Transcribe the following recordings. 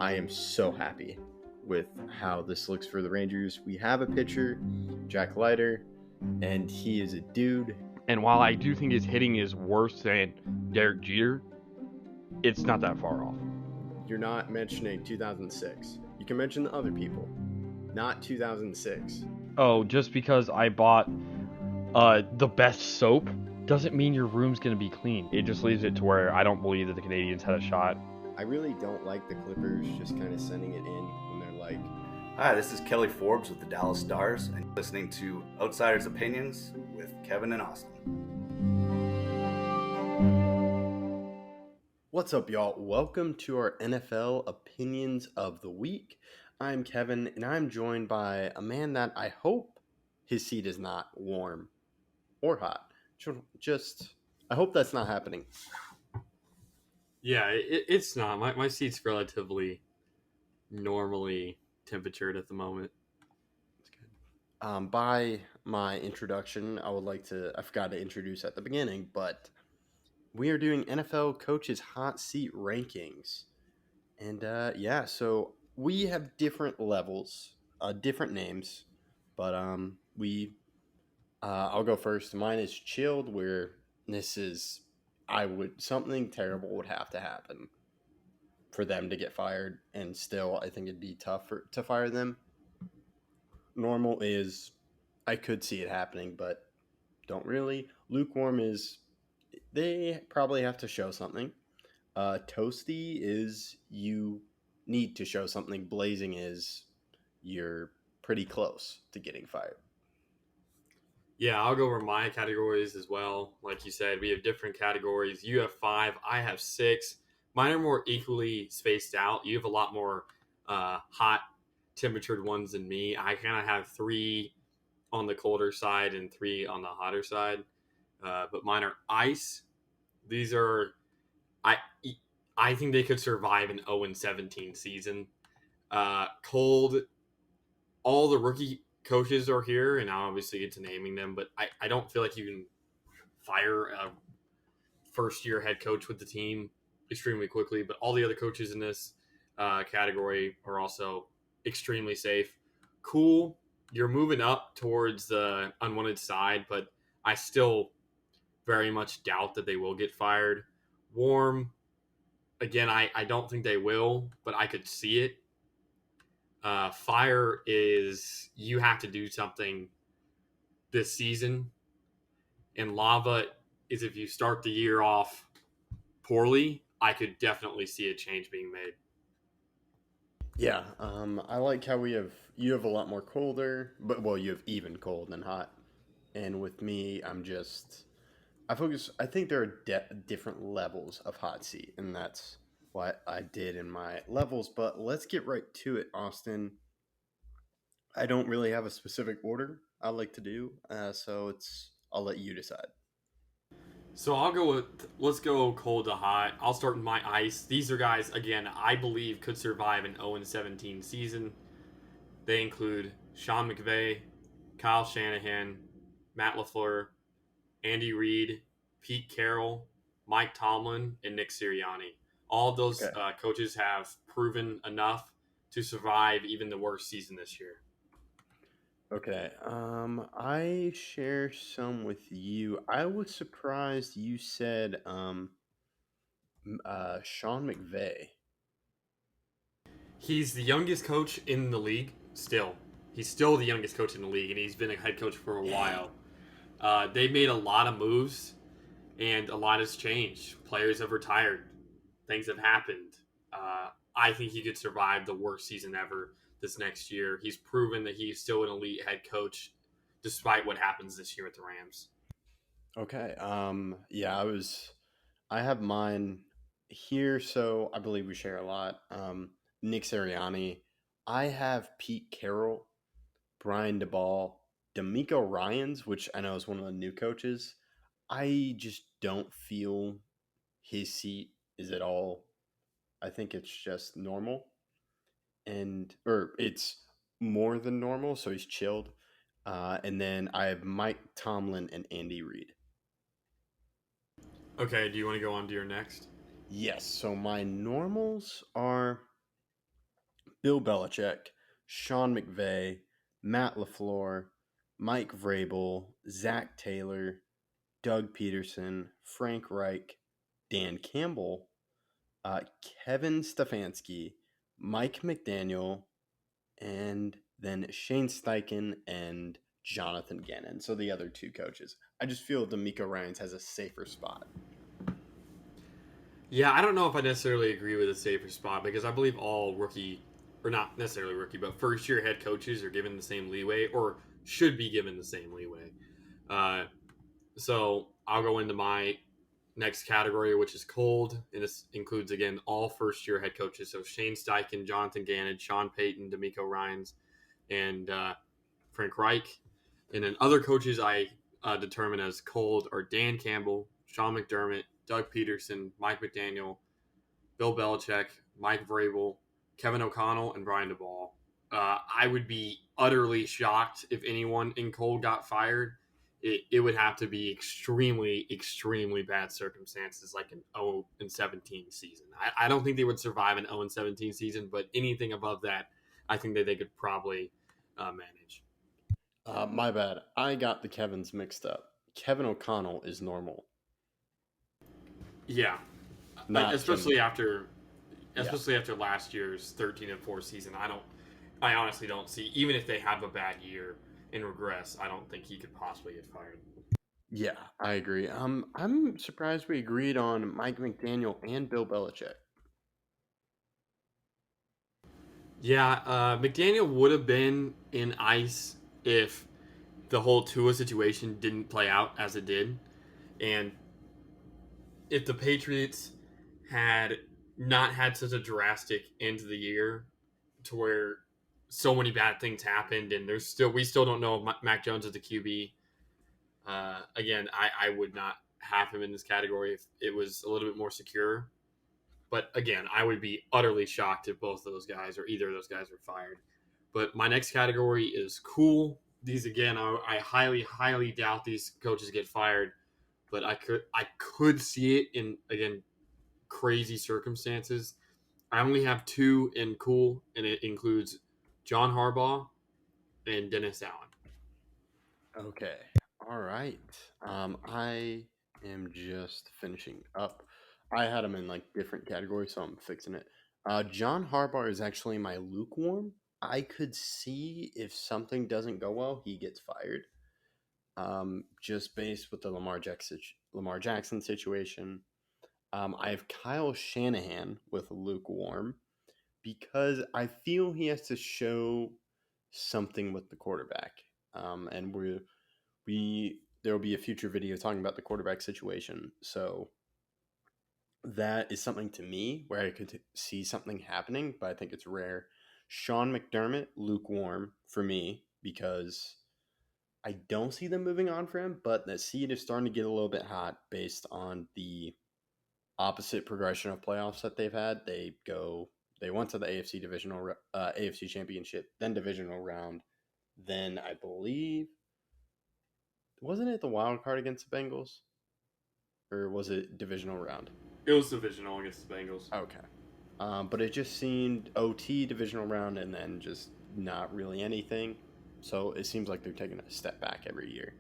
I am so happy with how this looks for the Rangers. We have a pitcher, Jack Leiter, and he is a dude. And while I do think his hitting is worse than Derek Jeter, it's not that far off. You're not mentioning 2006. You can mention the other people, not 2006. Oh, just because I bought the best soap doesn't mean your room's going to be clean. It just leaves it to where I don't believe that the Canadians had a shot. I really don't like the Clippers just kind of sending it in when they're like, Hi, this is Kelly Forbes with the Dallas Stars, and you're listening to Outsiders Opinions with Kevin and Austin. What's up, y'all? Welcome to our NFL Opinions of the Week. I'm Kevin, and I'm joined by a man that I hope his seat is not warm or hot. I hope that's not happening. Yeah, it's not. My seat's relatively normally temperatured at the moment. It's good. By my introduction, I forgot to introduce at the beginning, but we are doing NFL Coaches Hot Seat Rankings. And so we have different levels, different names, but I'll go first. Mine is chilled, where something terrible would have to happen for them to get fired, and still I think it'd be tough to fire them. Normal is I could see it happening, but don't really. Lukewarm is they probably have to show something. Toasty is you need to show something. Blazing is you're pretty close to getting fired. Yeah, I'll go over my categories as well. Like you said, we have different categories. You have 5, I have 6. Mine are more equally spaced out. You have a lot more hot temperatured ones than me. I kind of have 3 on the colder side and 3 on the hotter side. But mine are ice. These are I think they could survive an 0-17 season. Cold, all the rookie coaches are here, and I'll obviously get to naming them, but I don't feel like you can fire a first-year head coach with the team extremely quickly, but all the other coaches in this category are also extremely safe. Cool, you're moving up towards the unwanted side, but I still very much doubt that they will get fired. Warm, again, I don't think they will, but I could see it. Fire is you have to do something this season. And lava is if you start the year off poorly, I could definitely see a change being made. Yeah, I like how you have a lot more colder, you have even cold and hot. And with me, I think there are different levels of hot seat, and that's what I did in my levels. But let's get right to it, Austin. I don't really have a specific order I like to do, so I'll let you decide. So let's go cold to hot. I'll start with my ice. These are guys, again, I believe could survive an 0-17 season. They include Sean McVay, Kyle Shanahan, Matt LaFleur, Andy Reid, Pete Carroll, Mike Tomlin, and Nick Sirianni. All of those coaches have proven enough to survive even the worst season this year. Okay, I share some with you. I was surprised you said Sean McVay. He's the youngest coach in the league still. He's still the youngest coach in the league, and he's been a head coach for a while. They've made a lot of moves, and a lot has changed. Players have retired. Things have happened. I think he could survive the worst season ever this next year. He's proven that he's still an elite head coach despite what happens this year with the Rams. Okay. I have mine here, so I believe we share a lot. Nick Sirianni. I have Pete Carroll, Brian DeBall, D'Amico Ryans, which I know is one of the new coaches. I just don't feel his seat is at all. I think it's just normal, or it's more than normal, so he's chilled. And then I have Mike Tomlin and Andy Reid. Okay, do you want to go on to your next? Yes, so my normals are Bill Belichick, Sean McVay, Matt LaFleur, Mike Vrabel, Zach Taylor, Doug Peterson, Frank Reich, Dan Campbell, Kevin Stefanski, Mike McDaniel, and then Shane Steichen and Jonathan Gannon. So the other two coaches. I just feel D'Amico Ryans has a safer spot. Yeah, I don't know if I necessarily agree with a safer spot because I believe all rookie, or not necessarily rookie, but first year head coaches are given the same leeway or should be given the same leeway. So I'll go into my next category, which is cold, and this includes again all first year head coaches. So Shane Steichen, Jonathan Gannon, Sean Payton, D'Amico Ryans, and Frank Reich. And then other coaches I determine as cold are Dan Campbell, Sean McDermott, Doug Peterson, Mike McDaniel, Bill Belichick, Mike Vrabel, Kevin O'Connell, and Brian DeBall. I would be utterly shocked if anyone in cold got fired. It would have to be extremely, extremely bad circumstances, like an 0-17 season. I don't think they would survive an 0-17 season, but anything above that, I think that they could probably manage. My bad. I got the Kevins mixed up. Kevin O'Connell is normal. Yeah, Not especially Jim. after last year's 13-4 season. I honestly don't see, even if they have a bad year and regress, I don't think he could possibly get fired. Yeah, I agree. I'm surprised we agreed on Mike McDaniel and Bill Belichick. Yeah, McDaniel would have been in ice if the whole Tua situation didn't play out as it did. And if the Patriots had not had such a drastic end of the year to where so many bad things happened and we still don't know if Mac Jones is the QB. Again, I would not have him in this category if it was a little bit more secure. But again, I would be utterly shocked if both of those guys or either of those guys were fired. But my next category is cool. These again, I highly, highly doubt these coaches get fired. But I could see it in again crazy circumstances. I only have two in cool, and it includes John Harbaugh and Dennis Allen. Okay. All right. I am just finishing up. I had them in like different categories, so I'm fixing it. John Harbaugh is actually my lukewarm. I could see if something doesn't go well, he gets fired. Just based with the Lamar Jackson situation. I have Kyle Shanahan with lukewarm because I feel he has to show something with the quarterback. And there will be a future video talking about the quarterback situation. So that is something to me where I could see something happening, but I think it's rare. Sean McDermott, lukewarm for me because I don't see them moving on for him, but the seed is starting to get a little bit hot based on the opposite progression of playoffs that they've had. They went to the AFC Championship, then divisional round, then I believe wasn't it the wild card against the Bengals, or was it divisional round? It was divisional against the Bengals. Okay, but it just seemed OT divisional round and then just not really anything. So it seems like they're taking a step back every year.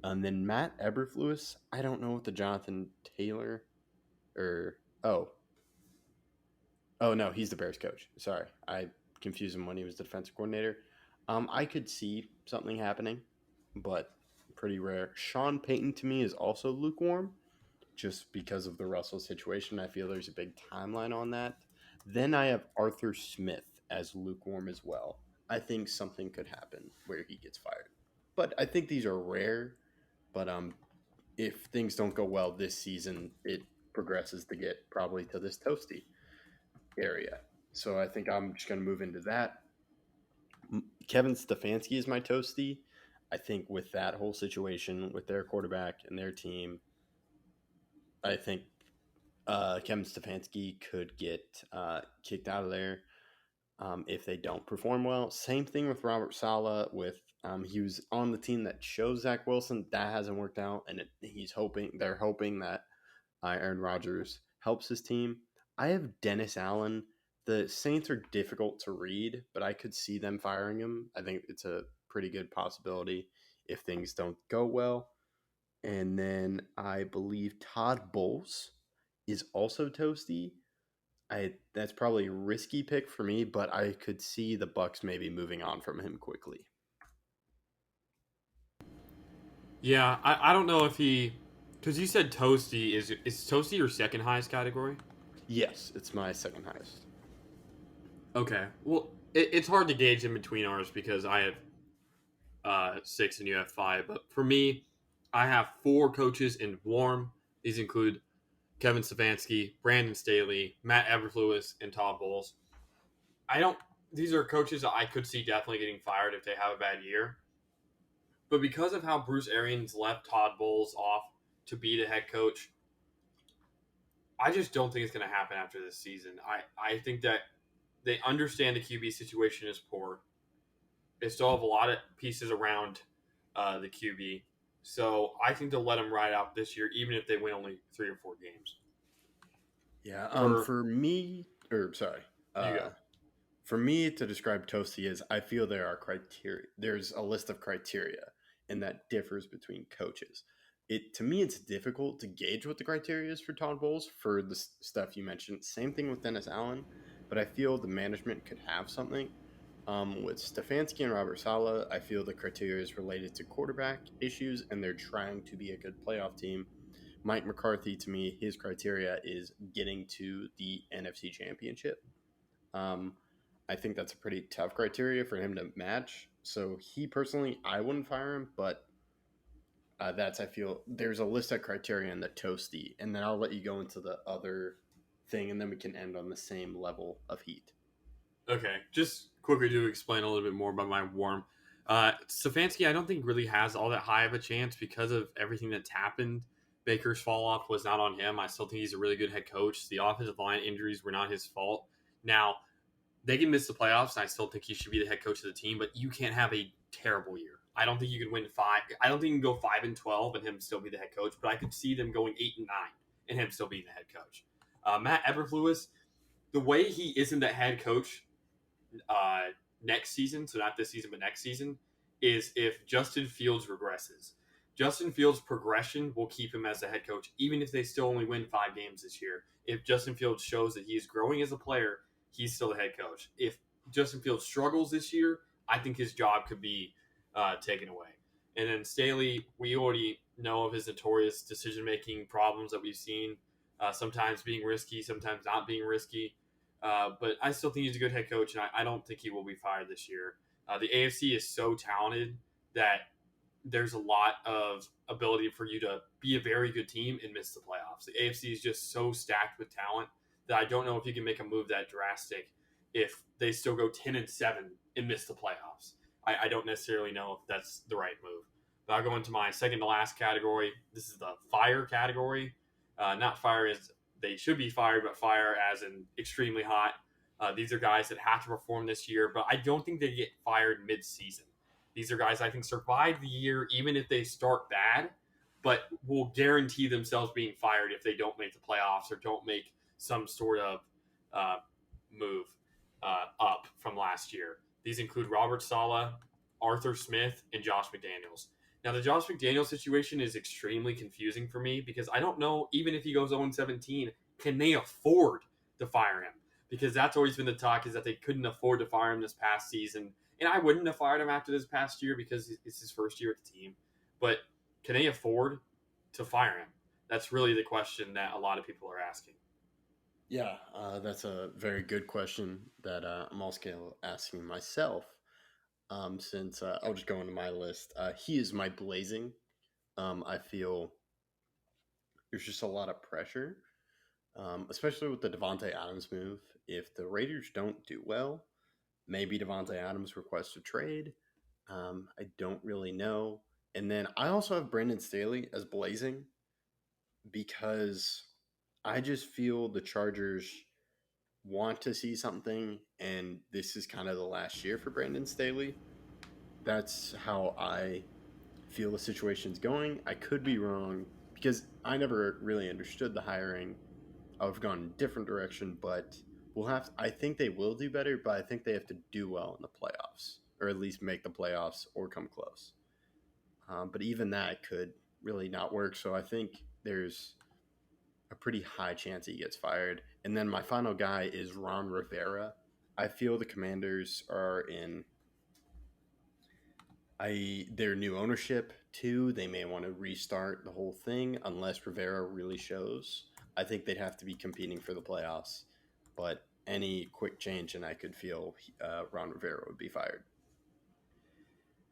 And then Matt Eberflus, I don't know what the Jonathan Taylor or oh no, he's the Bears coach. Sorry, I confused him when he was the defensive coordinator. I could see something happening, but pretty rare. Sean Payton to me is also lukewarm, just because of the Russell situation. I feel there's a big timeline on that. Then I have Arthur Smith as lukewarm as well. I think something could happen where he gets fired, but I think these are rare. But if things don't go well this season, it progresses to get probably to this toasty area. So I think I'm just going to move into that. Kevin Stefanski is my toasty. I think with that whole situation with their quarterback and their team, I think Kevin Stefanski could get kicked out of there if they don't perform well. Same thing with Robert Saleh. He was on the team that chose Zach Wilson. That hasn't worked out, and they're hoping that Aaron Rodgers helps his team. I have Dennis Allen, the Saints are difficult to read, but I could see them firing him. I think it's a pretty good possibility if things don't go well. And then I believe Todd Bowles is also toasty. That's probably a risky pick for me, but I could see the Bucks maybe moving on from him quickly. Yeah, I don't know if he, because you said toasty. Is toasty your second highest category? Yes, it's my second highest. Okay. Well, it's hard to gauge in between ours because I have 6 and you have 5. But for me, I have 4 coaches in warm. These include Kevin Stefanski, Brandon Staley, Matt Eberflus, and Todd Bowles. These are coaches that I could see definitely getting fired if they have a bad year. But because of how Bruce Arians left Todd Bowles off to be the head coach, I just don't think it's going to happen after this season. I think that they understand the QB situation is poor. They still have a lot of pieces around the QB. So I think they'll let him ride out this year, even if they win only 3 or 4 games. Yeah. For me, or sorry, You go. for me to describe toasty is I feel there are criteria. There's a list of criteria, and that differs between coaches. To me, it's difficult to gauge what the criteria is for Todd Bowles for the stuff you mentioned. Same thing with Dennis Allen, but I feel the management could have something. With Stefanski and Robert Saleh, I feel the criteria is related to quarterback issues, and they're trying to be a good playoff team. Mike McCarthy, to me, his criteria is getting to the NFC Championship. I think that's a pretty tough criteria for him to match. So he personally, I wouldn't fire him, but I feel there's a list of criteria in the toasty, and then I'll let you go into the other thing, and then we can end on the same level of heat. Okay, just quickly to explain a little bit more about my warm. Stefanski, I don't think really has all that high of a chance because of everything that's happened. Baker's fall off was not on him. I still think he's a really good head coach. The offensive line injuries were not his fault. Now, they can miss the playoffs, and I still think he should be the head coach of the team, but you can't have a terrible year. I don't think you can win 5. I don't think you can go 5-12 and him still be the head coach, but I could see them going 8-9 and him still being the head coach. Matt Eberflus, the way he isn't the head coach next season, so not this season, but next season, is if Justin Fields regresses. Justin Fields' progression will keep him as the head coach, even if they still only win 5 games this year. If Justin Fields shows that he is growing as a player, he's still the head coach. If Justin Fields struggles this year, I think his job could be taken away. And then Staley, we already know of his notorious decision-making problems that we've seen, sometimes being risky, sometimes not being risky. But I still think he's a good head coach, and I don't think he will be fired this year. The AFC is so talented that there's a lot of ability for you to be a very good team and miss the playoffs. The AFC is just so stacked with talent that I don't know if you can make a move that drastic if they still go 10-7 and miss the playoffs. I don't necessarily know if that's the right move. But I'll go into my second to last category. This is the fire category. Not fire as they should be fired, but fire as in extremely hot. These are guys that have to perform this year, but I don't think they get fired mid-season. These are guys I think survive the year even if they start bad, but will guarantee themselves being fired if they don't make the playoffs or don't make some sort of move up from last year. These include Robert Saleh, Arthur Smith, and Josh McDaniels. Now, the Josh McDaniels situation is extremely confusing for me because I don't know, even if he goes 0-17, can they afford to fire him? Because that's always been the talk, is that they couldn't afford to fire him this past season. And I wouldn't have fired him after this past year because it's his first year at the team. But can they afford to fire him? That's really the question that a lot of people are asking. Yeah, that's a very good question that I'm also asking myself. Since I'll just go into my list. He is my blazing. I feel there's just a lot of pressure, especially with the Davante Adams move. If the Raiders don't do well, maybe Davante Adams requests a trade. I don't really know. And then I also have Brandon Staley as blazing because I just feel the Chargers want to see something, and this is kind of the last year for Brandon Staley. That's how I feel the situation's going. I could be wrong because I never really understood the hiring. I've gone a different direction, but I think they will do better, but I think they have to do well in the playoffs, or at least make the playoffs or come close. But even that could really not work. So I think there's a pretty high chance he gets fired. And then my final guy is Ron Rivera. I feel the Commanders are in their new ownership too. They may want to restart the whole thing unless Rivera really shows. I think they'd have to be competing for the playoffs, but any quick change, and I could feel Ron Rivera would be fired.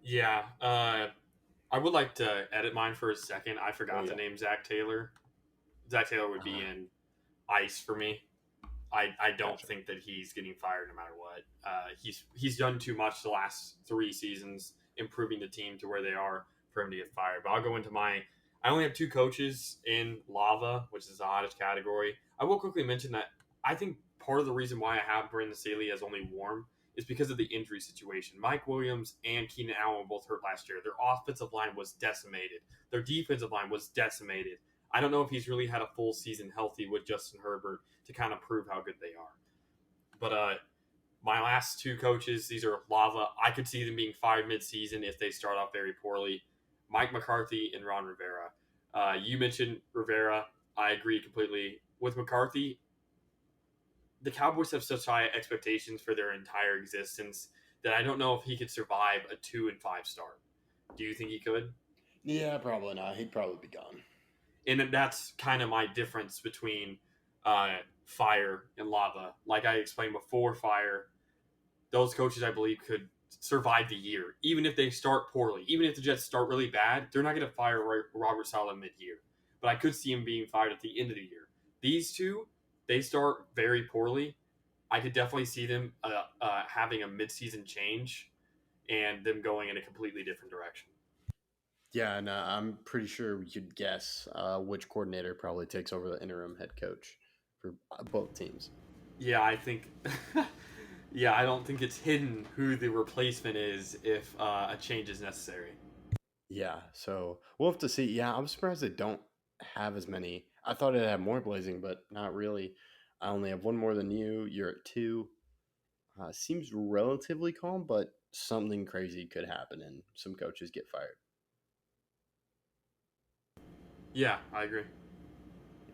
Yeah, I would like to edit mine for a second. I forgot to name Zach Taylor. Zach Taylor would be in ice for me. I don't think that he's getting fired no matter what. He's done too much the last 3 seasons, improving the team to where they are for him to get fired. But I'll go into I only have 2 coaches in lava, which is the hottest category. I will quickly mention that I think part of the reason why I have Brandon Staley as only warm is because of the injury situation. Mike Williams and Keenan Allen were both hurt last year. Their offensive line was decimated. Their defensive line was decimated. I don't know if he's really had a full season healthy with Justin Herbert to kind of prove how good they are. But my last 2 coaches, these are lava. I could see them being fired mid-season if they start off very poorly. Mike McCarthy and Ron Rivera. You mentioned Rivera. I agree completely. With McCarthy, the Cowboys have such high expectations for their entire existence that I don't know if he could survive a 2-5 start. Do you think he could? Yeah, probably not. He'd probably be gone. And that's kind of my difference between Fire and Lava. Like I explained before, Fire, those coaches I believe could survive the year, even if they start poorly. Even if the Jets start really bad, they're not going to fire Robert Saleh mid-year. But I could see him being fired at the end of the year. These 2, they start very poorly. I could definitely see them having a mid-season change and them going in a completely different direction. Yeah, and I'm pretty sure we could guess which coordinator probably takes over the interim head coach for both teams. Yeah, I think. Yeah, I don't think it's hidden who the replacement is if a change is necessary. Yeah, so we'll have to see. Yeah, I'm surprised they don't have as many. I thought it had more Blazing, but not really. I only have 1 more than you. You're at 2. Seems relatively calm, but something crazy could happen and some coaches get fired. Yeah, I agree.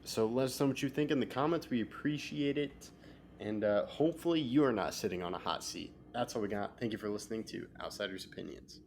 So let us know what you think in the comments. We appreciate it. And hopefully you are not sitting on a hot seat. That's all we got. Thank you for listening to Outsiders Opinions.